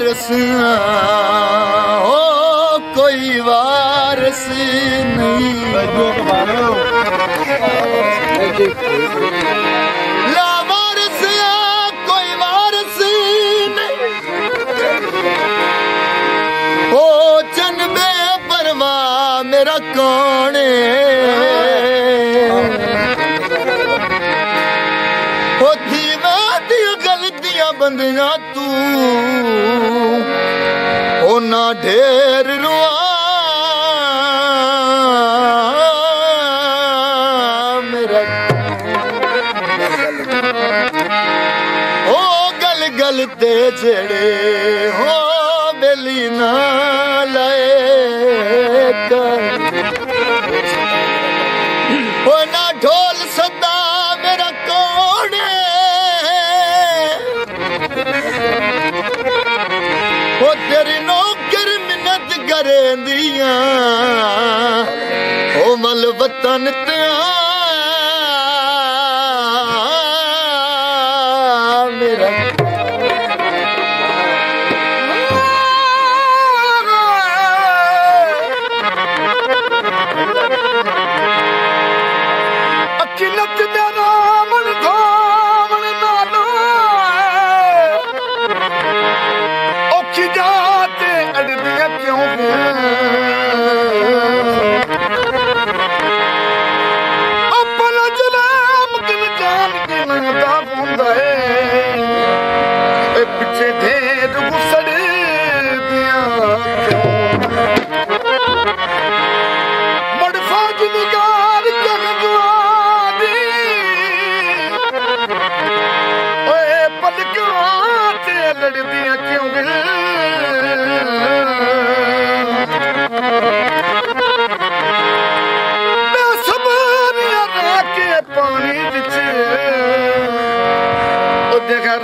वारस हो कोई वारस नहीं ला वारस कोई वारस नहीं ओ चन बेपरवाह मेरा कौन बंदियां तू ओना ढेर रुआ मेरा ओ गल गल ते जेड़े हो बेली ना लाए ओ ना ढोल सदा मेरा कौन ओ तेरी नौकर मिन्नत करेंदियां ओ मल वतन ते मेरा अकिलत दा नाम धामन नाना औखी जाते अड़दियां क्यों अपना जुलाम किन जान के नंदा होंदा है पिछे ढेर गुसड़ दियां मड़फा की निगार जगदवादी ओए पलकां ते लड़दियां क्यों पानी देखा